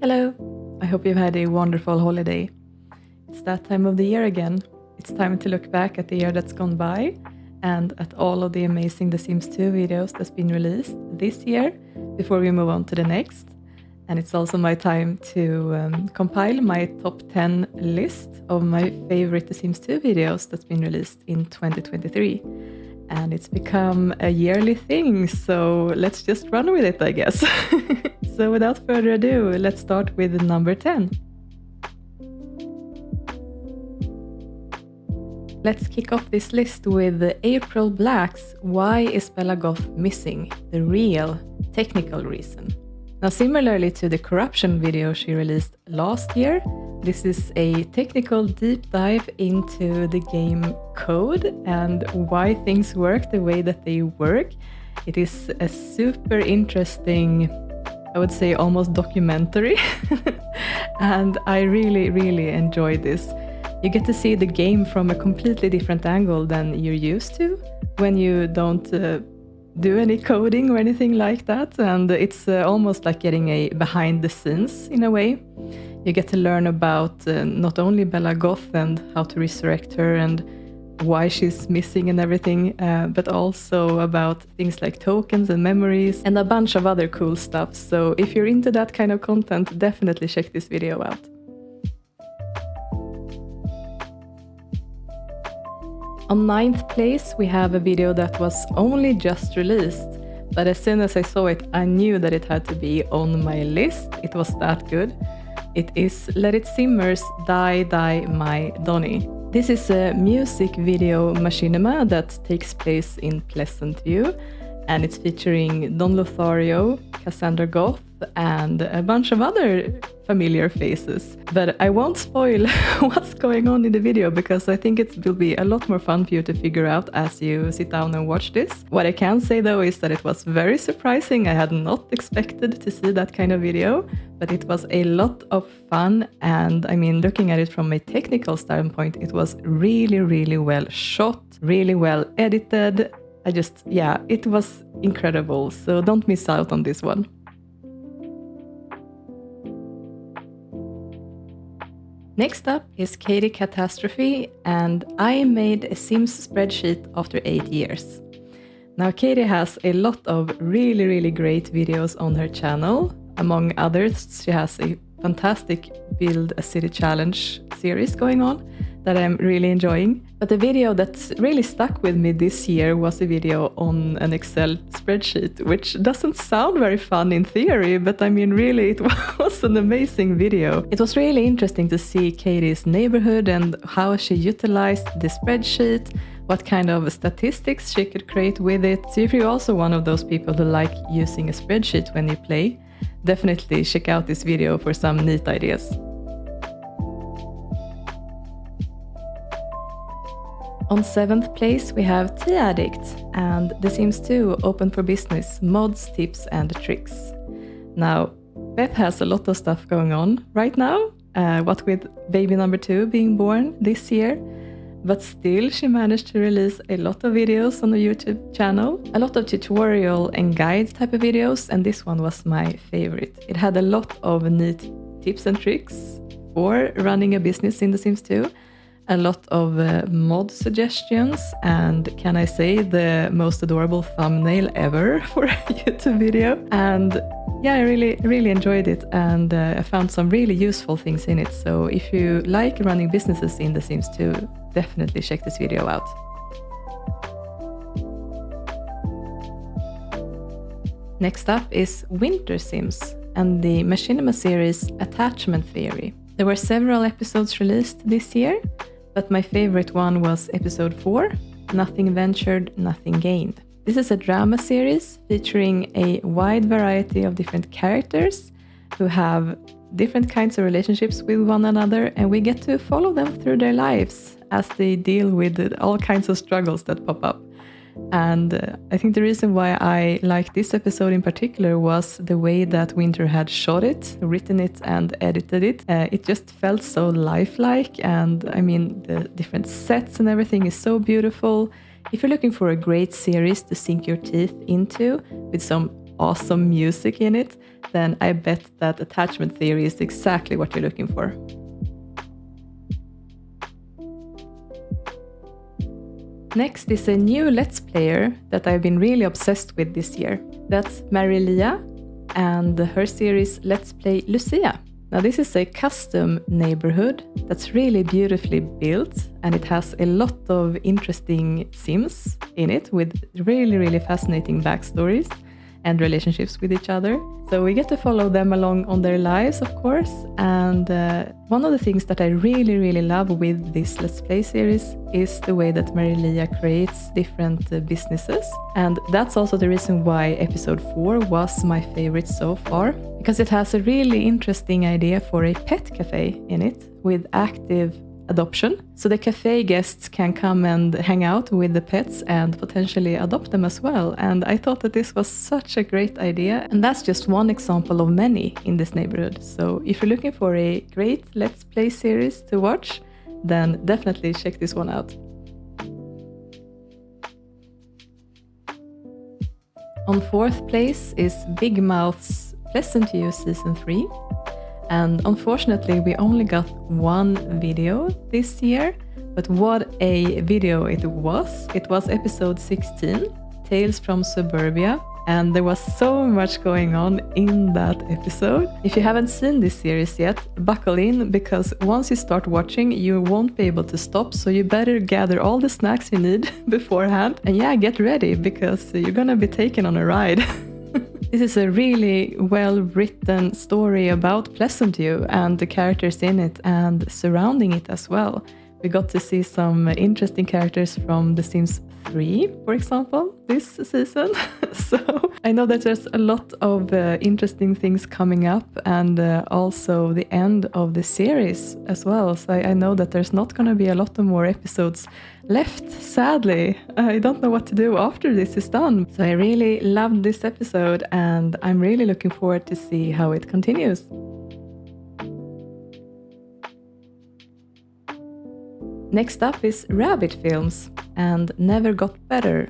Hello, I hope you've had a wonderful holiday. It's that time of the year again. It's time to look back at the year that's gone by and at all of the amazing The Sims 2 videos that's been released this year before we move on to the next. And it's also my time to compile my top 10 list of my favorite The Sims 2 videos that's been released in 2023. And it's become a yearly thing, so let's just run with it, I guess. So without further ado, let's start with number 10. Let's kick off this list with April Black's Why is Bella Goth Missing? The real technical reason. Now, similarly to the corruption video she released last year, this is a technical deep dive into the game code and why things work the way that they work. It is a super interesting, I would say almost documentary, and I really enjoyed this. You get to see the game from a completely different angle than you're used to when you don't do any coding or anything like that, and it's almost like getting a behind the scenes in a way. You get to learn about not only Bella Goth and how to resurrect her and why she's missing and everything, but also about things like tokens and memories and a bunch of other cool stuff. So if you're into that kind of content, definitely check this video out. On 9th place, we have a video that was only just released, but as soon as I saw it, I knew that it had to be on my list. It was that good. It is Let It Simmer's Die Die My Donny. This is a music video machinima that takes place in Pleasant View, and it's featuring Don Lothario, Cassandra Goth, and a bunch of other familiar faces. But I won't spoil what's going on in the video because I think it will be a lot more fun for you to figure out as you sit down and watch this. What I can say though is that it was very surprising. I had not expected to see that kind of video, but it was a lot of fun, and I mean, looking at it from a technical standpoint, it was really well shot, really well edited. It was incredible, so don't miss out on this one. Next up is Katie Catastrophe, and I made a Sims spreadsheet after 8 years. Now, Katie has a lot of really great videos on her channel. Among others, she has a fantastic Build a City Challenge series going on that I'm really enjoying. But the video that really stuck with me this year was a video on an Excel spreadsheet, which doesn't sound very fun in theory, but I mean, really, it was an amazing video. It was really interesting to see Katie's neighborhood and how she utilized the spreadsheet, what kind of statistics she could create with it. So if you're also one of those people who like using a spreadsheet when you play, definitely check out this video for some neat ideas. On 7th place, we have Tea Addict and The Sims 2 Open for Business, mods, tips and tricks. Now, Beth has a lot of stuff going on right now, what with baby number 2 being born this year, but still she managed to release a lot of videos on the YouTube channel, a lot of tutorial and guide type of videos, and this one was my favorite. It had a lot of neat tips and tricks for running a business in The Sims 2, a lot of mod suggestions, and can I say the most adorable thumbnail ever for a YouTube video. And yeah, I really enjoyed it, and I found some really useful things in it. So if you like running businesses in The Sims 2, definitely check this video out. Next up is Winter Sims and the Machinima series Attachment Theory. There were several episodes released this year, but my favorite one was episode 4, Nothing Ventured, Nothing Gained. This is a drama series featuring a wide variety of different characters who have different kinds of relationships with one another, and we get to follow them through their lives as they deal with all kinds of struggles that pop up. And I think the reason why I liked this episode in particular was the way that Winter had shot it, written it and edited it. It just felt so lifelike, and I mean, the different sets and everything is so beautiful. If you're looking for a great series to sink your teeth into with some awesome music in it, then I bet that attachment theory is exactly what you're looking for. Next is a new Let's Player that I've been really obsessed with this year. That's Marilia and her series Let's Play Lucia. Now this is a custom neighborhood that's really beautifully built, and it has a lot of interesting sims in it with really fascinating backstories and relationships with each other. So we get to follow them along on their lives, of course, and one of the things that I really love with this Let's Play series is the way that Marilia creates different businesses. And that's also the reason why episode 4 was my favorite so far, because it has a really interesting idea for a pet cafe in it with active adoption. So the cafe guests can come and hang out with the pets and potentially adopt them as well. And I thought that this was such a great idea. And that's just one example of many in this neighborhood. So if you're looking for a great Let's Play series to watch, then definitely check this one out. On 4th place is Big Mouth's Pleasant You Season 3. And unfortunately, we only got one video this year, but what a video it was. It was episode 16, Tales from Suburbia, and there was so much going on in that episode. If you haven't seen this series yet, buckle in, because once you start watching, you won't be able to stop, so you better gather all the snacks you need beforehand. And yeah, get ready, because you're gonna be taken on a ride. This is a really well-written story about Pleasantview and the characters in it and surrounding it as well. We got to see some interesting characters from The Sims 3, for example, this season. So I know that there's a lot of interesting things coming up, and also the end of the series as well. So I know that there's not going to be a lot of more episodes left, sadly. I don't know what to do after this is done. So I really loved this episode, and I'm really looking forward to see how it continues. Next up is Rabbit Films and Never Got Better,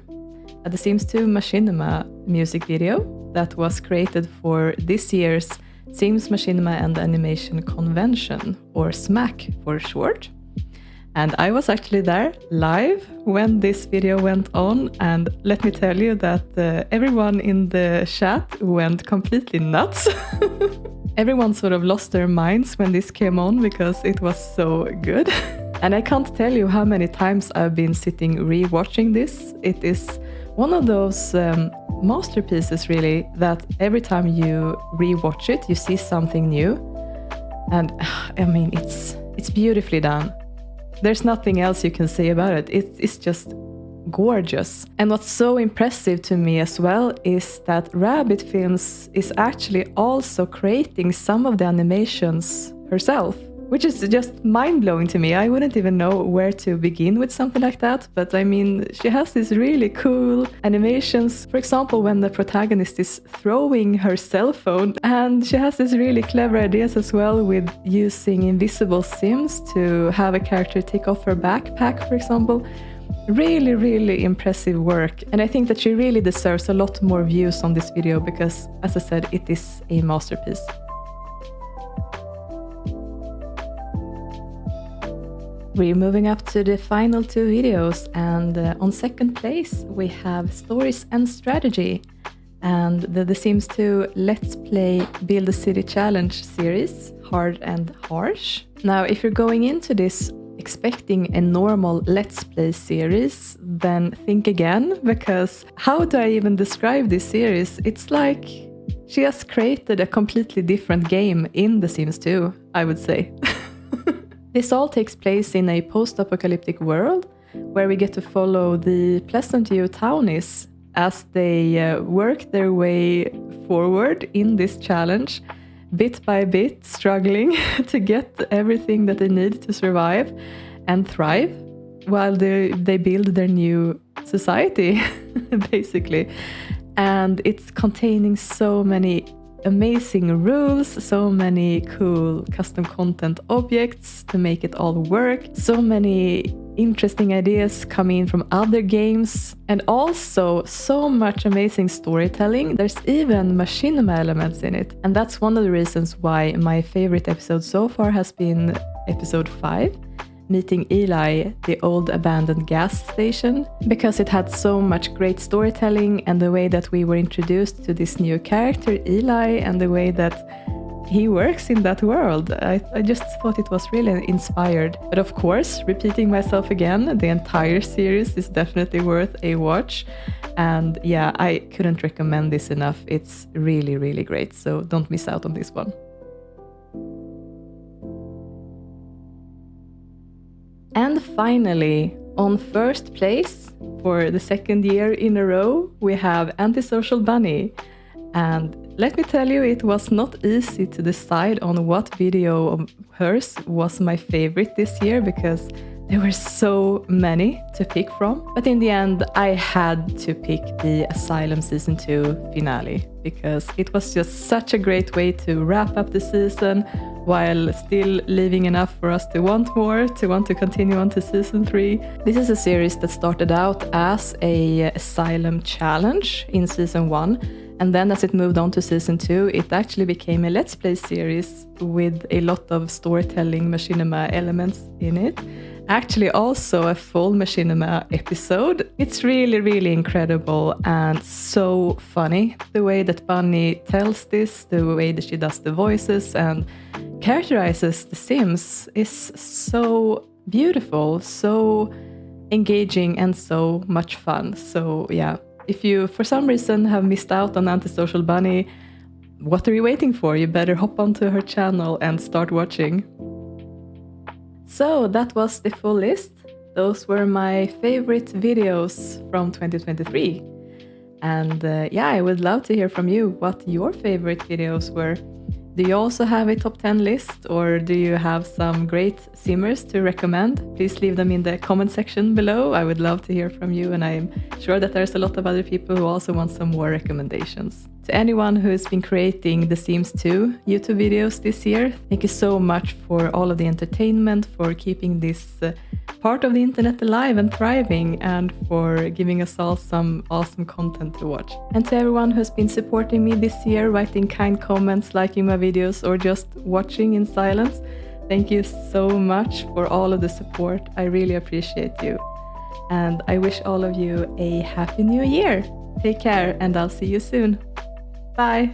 a The Sims 2 Machinima music video that was created for this year's Sims Machinima and Animation Convention, or SMAC for short. And I was actually there live when this video went on, and let me tell you that everyone in the chat went completely nuts. Everyone sort of lost their minds when this came on because it was so good. And I can't tell you how many times I've been sitting re-watching this. It is one of those masterpieces, really, that every time you re-watch it, you see something new. And I mean, it's beautifully done. There's nothing else you can say about it. It's just gorgeous. And what's so impressive to me as well is that Rabbit Films is actually also creating some of the animations herself, which is just mind-blowing to me. I wouldn't even know where to begin with something like that, but I mean, she has these really cool animations. For example, when the protagonist is throwing her cell phone, and she has these really clever ideas as well with using invisible Sims to have a character take off her backpack, for example. Really impressive work, and I think that she really deserves a lot more views on this video because, as I said, it is a masterpiece. We're moving up to the final two videos, and on second place we have Stories and Strategy and the Sims 2 Let's Play Build a City Challenge series, Hard and Harsh. Now, if you're going into this expecting a normal Let's Play series, then think again, because how do I even describe this series? It's like she has created a completely different game in The Sims 2, I would say. This all takes place in a post-apocalyptic world where we get to follow the Pleasantview townies as they work their way forward in this challenge, bit by bit, struggling to get everything that they need to survive and thrive while they build their new society, basically. And it's containing so many amazing rules, so many cool custom content objects to make it all work, so many interesting ideas come in from other games, and also so much amazing storytelling. There's even machinima elements in it, and that's one of the reasons why my favorite episode so far has been episode 5, meeting Eli, the old abandoned gas station, because it had so much great storytelling, and the way that we were introduced to this new character, Eli, and the way that he works in that world. I just thought it was really inspired. But of course, repeating myself again, the entire series is definitely worth a watch. And yeah, I couldn't recommend this enough. It's really, really great. So don't miss out on this one. And finally, on first place for the second year in a row, we have Antisocial Bunny. And let me tell you, it was not easy to decide on what video of hers was my favorite this year, because there were so many to pick from. But in the end, I had to pick the Asylum Season 2 finale, because it was just such a great way to wrap up the season while still leaving enough for us to want more, to want to continue on to Season 3. This is a series that started out as a Asylum challenge in Season 1. And then as it moved on to Season 2, it actually became a Let's Play series with a lot of storytelling machinima elements in it. Actually also a full machinima episode. It's really, really incredible and so funny. The way that Bunny tells this, the way that she does the voices and characterizes the Sims is so beautiful, so engaging and so much fun. So yeah. If you, for some reason, have missed out on Antisocial Bunny, what are you waiting for? You better hop onto her channel and start watching. So that was the full list. Those were my favorite videos from 2023. And yeah, I would love to hear from you what your favorite videos were. Do you also have a top 10 list, or do you have some great simmers to recommend? Please leave them in the comment section below. I would love to hear from you, and I'm sure that there's a lot of other people who also want some more recommendations. To anyone who has been creating The Sims 2 YouTube videos this year, thank you so much for all of the entertainment, for keeping this part of the internet alive and thriving, and for giving us all some awesome content to watch. And to everyone who's been supporting me this year, writing kind comments, liking my videos, or just watching in silence, thank you so much for all of the support. I really appreciate you. And I wish all of you a happy new year. Take care, and I'll see you soon. Bye!